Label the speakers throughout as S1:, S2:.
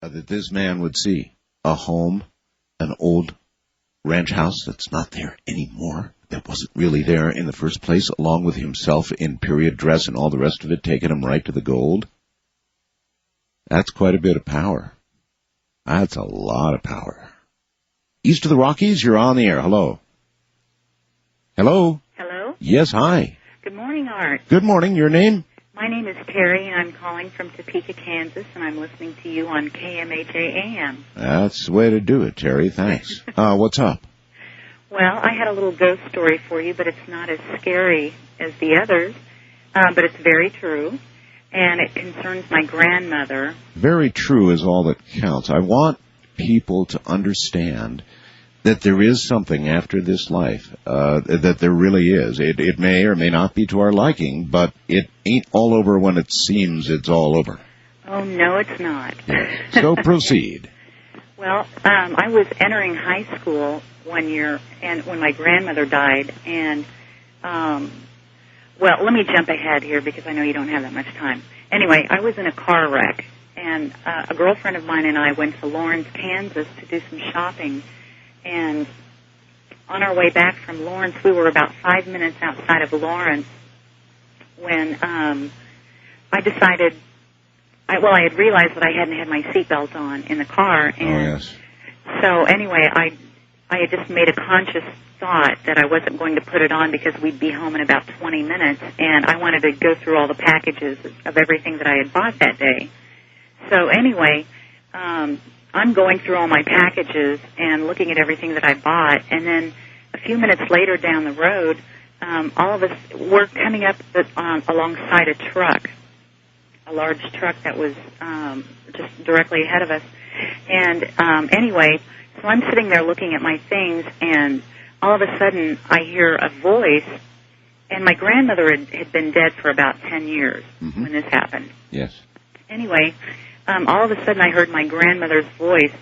S1: that this man would see a home, an old ranch house that's not there anymore, that wasn't really there in the first place, along with himself in period dress and all the rest of it, taking him right to the gold. That's quite a bit of power. That's a lot of power. East of the Rockies, you're on the air. Hello. Hello?
S2: Hello?
S1: Yes, hi.
S2: Good morning, Art.
S1: Good morning. Your name?
S2: My name is Terry, and I'm calling from Topeka, Kansas, and I'm listening to you on KMHA-AM.
S1: That's the way to do it, Terry. Thanks. What's up?
S2: Well, I had a little ghost story for you, but it's not as scary as the others, but it's very true, and it concerns my grandmother.
S1: Very true is all that counts. I want people to understand that there is something after this life, that there really is. It may or may not be to our liking, but it ain't all over when it seems it's all over.
S2: Oh, no, it's not.
S1: Yes. So proceed.
S2: Well, I was entering high school one year and when my grandmother died, and, well, let me jump ahead here because I know you don't have that much time. Anyway, I was in a car wreck, and a girlfriend of mine and I went to Lawrence, Kansas to do some shopping. And on our way back from Lawrence, we were about 5 minutes outside of Lawrence when I decided, I had realized that I hadn't had my seatbelt on in the car. And so anyway, I had just made a conscious thought that I wasn't going to put it on because we'd be home in about 20 minutes, and I wanted to go through all the packages of everything that I had bought that day. So anyway, I'm going through all my packages and looking at everything that I bought, and then a few minutes later down the road, all of us were coming up alongside a truck, a large truck that was just directly ahead of us. And anyway, so I'm sitting there looking at my things, and all of a sudden I hear a voice, and my grandmother had been dead for about 10 years when this happened.
S1: Yes.
S2: Anyway, all of a sudden I heard my grandmother's voice,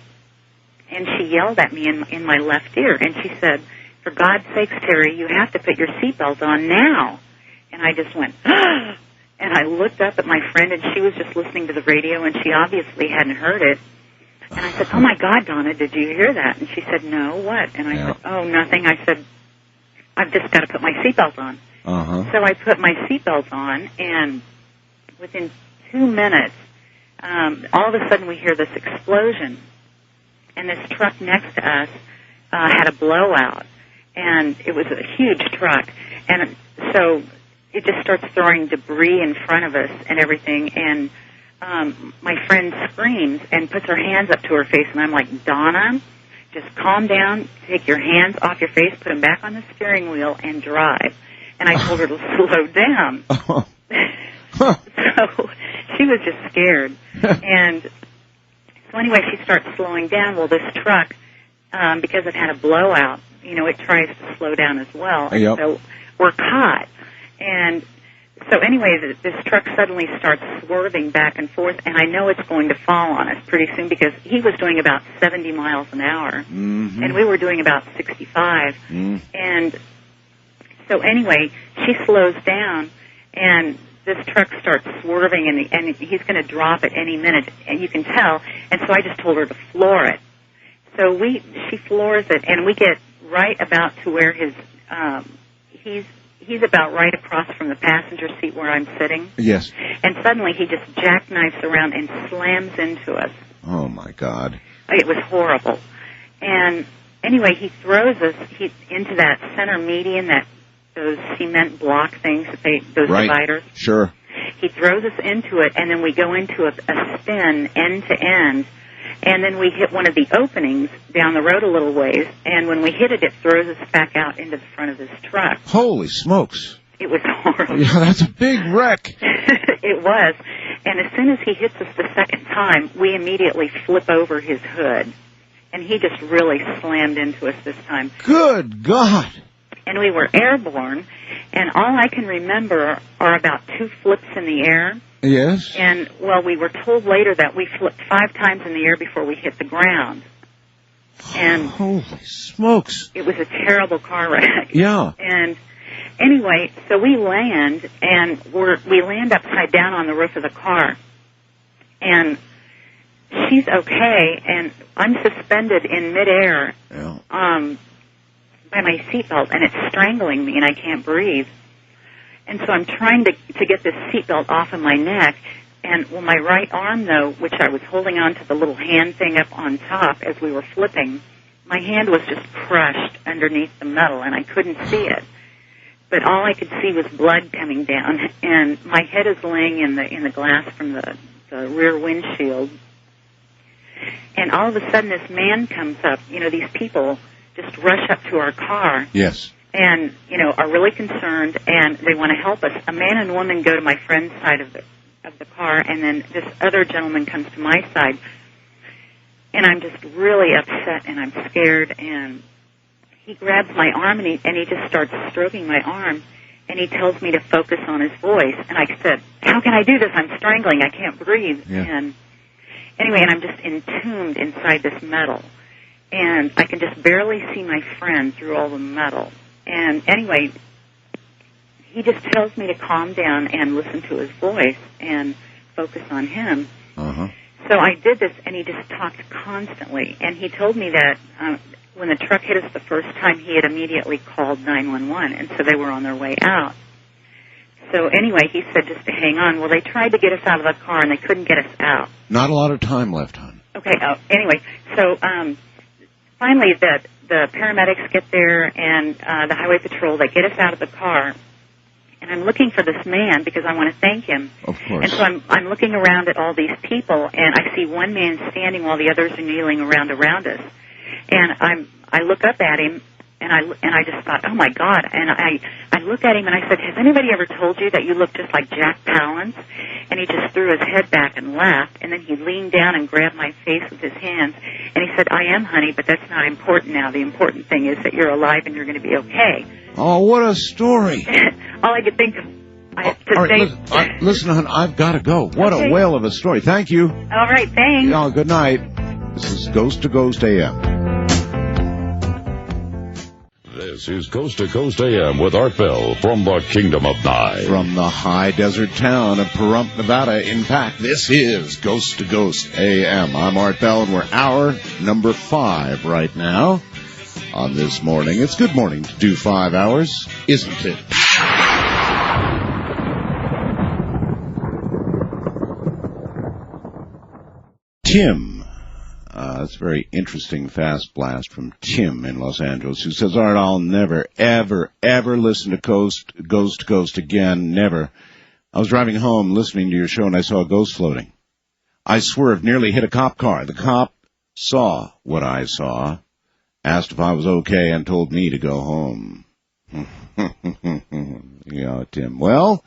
S2: and she yelled at me in my left ear, and she said, "For God's sakes, Terry, you have to put your seatbelt on now." And I just went, and I looked up at my friend, and she was just listening to the radio, and she obviously hadn't heard it. And I said, "Oh, my God, Donna, did you hear that?" And she said, "No, what?" And I said, "Oh, nothing." I said, "I've just got to put my seatbelt on." So I put my seatbelt on, and within 2 minutes, all of a sudden we hear this explosion, and this truck next to us had a blowout, and it was a huge truck, and so it just starts throwing debris in front of us and everything, and my friend screams and puts her hands up to her face, and I'm like, "Donna, just calm down, take your hands off your face, put them back on the steering wheel, and drive." And I told her to slow down. So she was just scared. And so anyway, she starts slowing down. Well, this truck, because it had a blowout, it tries to slow down as well. And so we're caught. And so anyway, this truck suddenly starts swerving back and forth, and I know it's going to fall on us pretty soon because he was doing about 70 miles an hour, and we were doing about 65. And so anyway, she slows down, and this truck starts swerving, and he's going to drop at any minute, and you can tell. And so I just told her to floor it. So she floors it, and we get right about to where he's about right across from the passenger seat where I'm sitting.
S1: Yes.
S2: And suddenly he just jackknifes around and slams into us.
S1: Oh, my God.
S2: It was horrible. And anyway, he throws us into that center median, those cement block things, those dividers.
S1: Sure.
S2: He throws us into it, and then we go into a spin end to end, and then we hit one of the openings down the road a little ways, and when we hit it, it throws us back out into the front of this truck.
S1: Holy smokes.
S2: It was horrible.
S1: Yeah, that's a big wreck.
S2: It was. And as soon as he hits us the second time, we immediately flip over his hood, and he just really slammed into us this time.
S1: Good God.
S2: And we were airborne, and all I can remember are about 2 flips in the air.
S1: Yes.
S2: And, well, we were told later that we flipped 5 times in the air before we hit the ground. And
S1: holy smokes.
S2: It was a terrible car wreck.
S1: Yeah.
S2: And anyway, so we land, and we land upside down on the roof of the car. And she's okay, and I'm suspended in midair by my seatbelt, and it's strangling me, and I can't breathe. And so I'm trying to get this seatbelt off of my neck, and my right arm, though, which I was holding on to the little hand thing up on top as we were flipping, my hand was just crushed underneath the metal, and I couldn't see it. But all I could see was blood coming down, and my head is laying in the glass from the rear windshield. And all of a sudden, this man comes up. These people just rush up to our car.
S1: Yes.
S2: And, are really concerned, and they want to help us. A man and woman go to my friend's side of the car, and then this other gentleman comes to my side. And I'm just really upset, and I'm scared, and he grabs my arm, and he just starts stroking my arm, and he tells me to focus on his voice. And I said, how can I do this? I'm strangling. I can't breathe.
S1: Yeah.
S2: And anyway, and I'm just entombed inside this metal. And I can just barely see my friend through all the metal. And anyway, he just tells me to calm down and listen to his voice and focus on him.
S1: Uh-huh.
S2: So I did this, and he just talked constantly. And he told me that when the truck hit us the first time, he had immediately called 911, and so they were on their way out. So anyway, he said just to hang on. Well, they tried to get us out of the car, and they couldn't get us out.
S1: Not a lot of time left, hon.
S2: Okay, anyway, so finally the paramedics get there, and the highway patrol, they get us out of the car. And I'm looking for this man because I want to thank him.
S1: Of course.
S2: And so I'm looking around at all these people, and I see one man standing while the others are kneeling around us. And I look up at him, and I just thought, oh my God! And I look at him and I said, has anybody ever told you that you look just like Jack Palance? And he just threw his head back and laughed, and then he leaned down and grabbed my face with his hands, and he said, I am, honey, but that's not important now. The important thing is that you're alive and you're going to be okay.
S1: Oh, what a story!
S2: All I could think of, I have to
S1: All right,
S2: say...
S1: listen, hon, I've got to go. What
S2: Okay.
S1: a whale of a story. Thank you.
S2: All right, thanks.
S1: Oh, good night. This is Ghost to Ghost AM.
S3: This is Coast to Coast AM with Art Bell from the Kingdom of Nye.
S1: From the high desert town of Pahrump, Nevada. In fact, this is Ghost to Ghost AM. I'm Art Bell, and we're hour number 5 right now on this morning. It's good morning to do 5 hours, isn't it? Tim. It's a very interesting fast blast from Tim in Los Angeles, who says, Art, I'll never, ever, ever listen to Ghost to Ghost again. Never. I was driving home listening to your show, and I saw a ghost floating. I swerved, nearly hit a cop car. The cop saw what I saw, asked if I was okay, and told me to go home. Yeah, Tim. Well,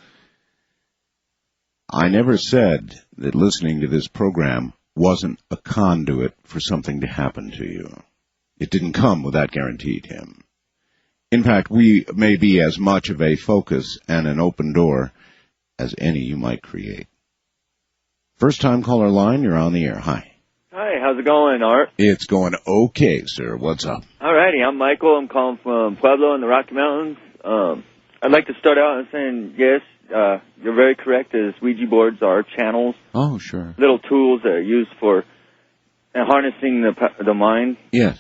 S1: I never said that listening to this program wasn't a conduit for something to happen to you. It didn't come with that guarantee, Tim. In fact, we may be as much of a focus and an open door as any you might create. First time caller line, you're on the air. Hi.
S4: Hi, how's it going, Art?
S1: It's going okay, sir. What's up?
S4: Alrighty, I'm Michael. I'm calling from Pueblo in the Rocky Mountains. I'd like to start out by saying, yes, you're very correct, as Ouija boards are channels.
S1: Oh, sure.
S4: Little tools that are used for harnessing the mind.
S1: Yes.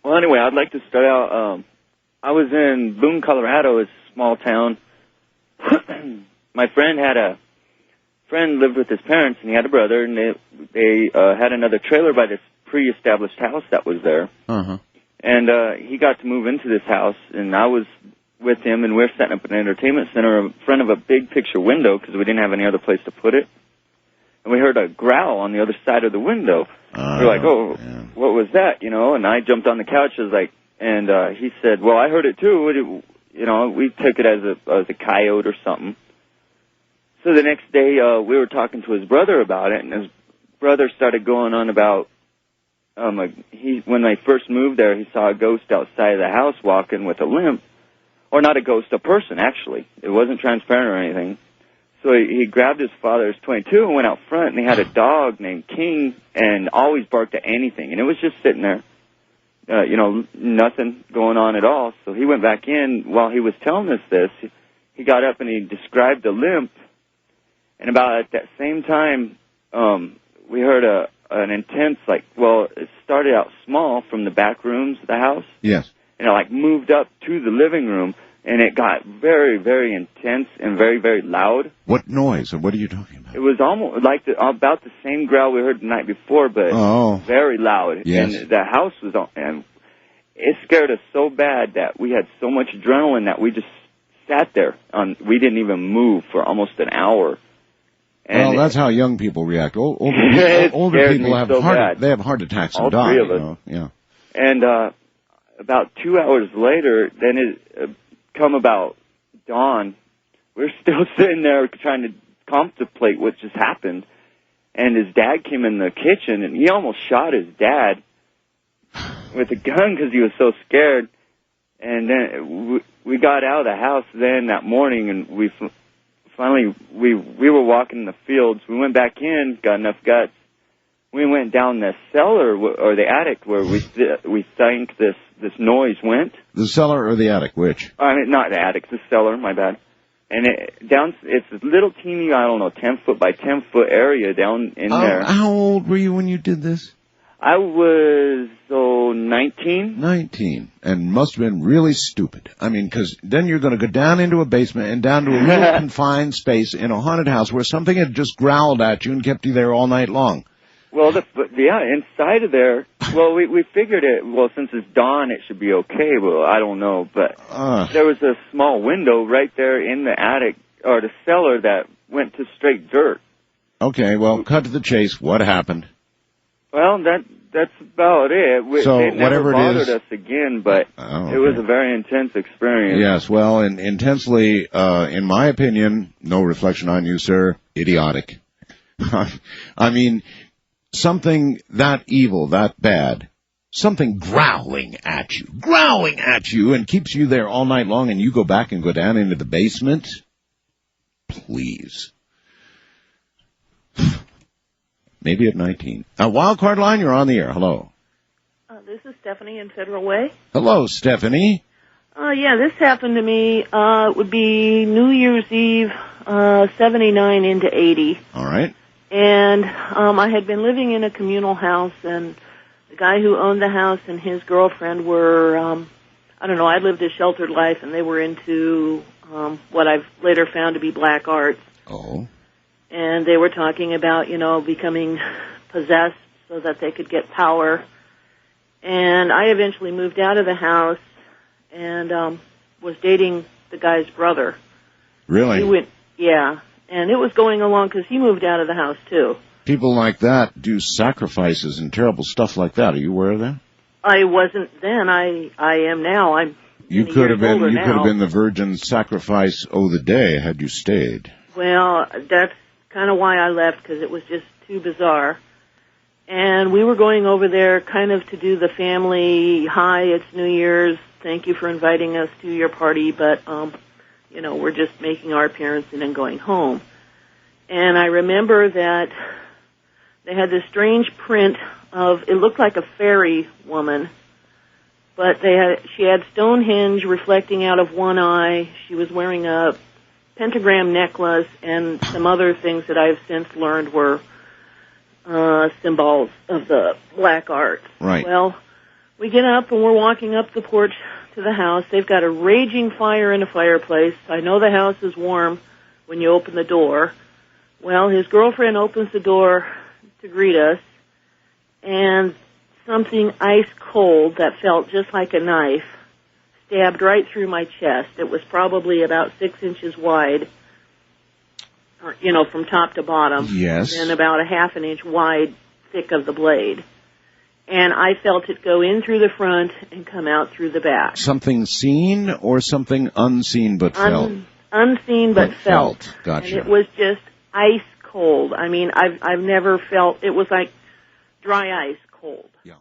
S4: Well, anyway, I'd like to start out, I was in Boone, Colorado, a small town. My friend lived with his parents, and he had a brother, and they had another trailer by this pre-established house that was there.
S1: Uh-huh.
S4: And he got to move into this house, and I was with him, and we're setting up an entertainment center in front of a big picture window because we didn't have any other place to put it. And we heard a growl on the other side of the window. We're like, oh, yeah. What was that, And I jumped on the couch, and he said, well, I heard it too. We took it as a coyote or something. So the next day, we were talking to his brother about it, and his brother started going on about, when they first moved there, he saw a ghost outside of the house walking with a limp. Or not a ghost, a person, actually. It wasn't transparent or anything. So he grabbed his father's 22 and went out front, and he had a dog named King and always barked at anything. And it was just sitting there, nothing going on at all. So he went back in. While he was telling us this, he got up and he described the limp. And about at that same time, we heard an intense, it started out small from the back rooms of the house.
S1: Yes.
S4: And it moved up to the living room, and it got very, very intense and very, very loud.
S1: What noise, or what are you talking about?
S4: It was almost about the same growl we heard the night before, but very loud.
S1: Yes.
S4: And the house was on, and it scared us so bad that we had so much adrenaline that we just sat there. We didn't even move for almost an hour. And
S1: that's how young people react. Older people have they have heart attacks and die.
S4: All three of us.
S1: Yeah.
S4: And about 2 hours later, then it come about dawn. We're still sitting there trying to contemplate what just happened. And his dad came in the kitchen, and he almost shot his dad with a gun because he was so scared. And then we got out of the house then that morning, and we were walking in the fields. We went back in, got enough guts. We went down the cellar or the attic where we think this noise went.
S1: The cellar or the attic, which?
S4: I mean, not the attic, the cellar. My bad. And it's a little teeny, 10-foot by 10-foot area down in there.
S1: How old were you when you did this?
S4: I was 19.
S1: 19, and must have been really stupid. I mean, because then you're going to go down into a basement and down to a little confined space in a haunted house where something had just growled at you and kept you there all night long.
S4: Well, inside of there, we figured it, since it's dawn, it should be okay. Well, I don't know, but there was a small window right there in the attic, or the cellar, that went to straight dirt.
S1: Okay, well, cut to the chase. What happened?
S4: Well, that's about it. It never bothered us again, but It was a very intense experience.
S1: Yes, well, and intensely, in my opinion, no reflection on you, sir, idiotic. I mean, something that evil, that bad, something growling at you and keeps you there all night long, and you go back and go down into the basement? Please. Maybe at 19. Wildcard line, you're on the air. Hello.
S5: This is Stephanie in Federal Way.
S1: Hello, Stephanie.
S5: Yeah, this happened to me. It would be New Year's Eve, 79 into 80.
S1: All right.
S5: And I had been living in a communal house, and the guy who owned the house and his girlfriend were, I lived a sheltered life, and they were into what I've later found to be black arts.
S1: Oh.
S5: And they were talking about, becoming possessed so that they could get power. And I eventually moved out of the house and was dating the guy's brother.
S1: Really?
S5: Yeah. And it was going along because he moved out of the house, too.
S1: People like that do sacrifices and terrible stuff like that. Are you aware of that?
S5: I wasn't then. I am now.
S1: You could have been the virgin sacrifice of the day had you stayed.
S5: Well, that's kind of why I left, because it was just too bizarre. And we were going over there kind of to do the family, hi, it's New Year's, thank you for inviting us to your party, but, we're just making our appearance and then going home. And I remember that they had this strange print of, it looked like a fairy woman, but she had Stonehenge reflecting out of one eye. She was wearing a pentagram necklace and some other things that I've since learned were symbols of the black arts.
S1: Right.
S5: Well, we get up and we're walking up the porch to the house. They've got a raging fire in a fireplace. I know the house is warm when you open the door. Well, his girlfriend opens the door to greet us, and something ice cold that felt just like a knife stabbed right through my chest. It was probably about 6 inches wide, from top to bottom.
S1: Yes.
S5: And about a half an inch wide, thick of the blade. And I felt it go in through the front and come out through the back. Something
S1: seen or something unseen but felt?
S5: Unseen but felt.
S1: Gotcha.
S5: And it was just ice cold. I mean, I've never felt, it was like dry ice cold.
S1: Yeah.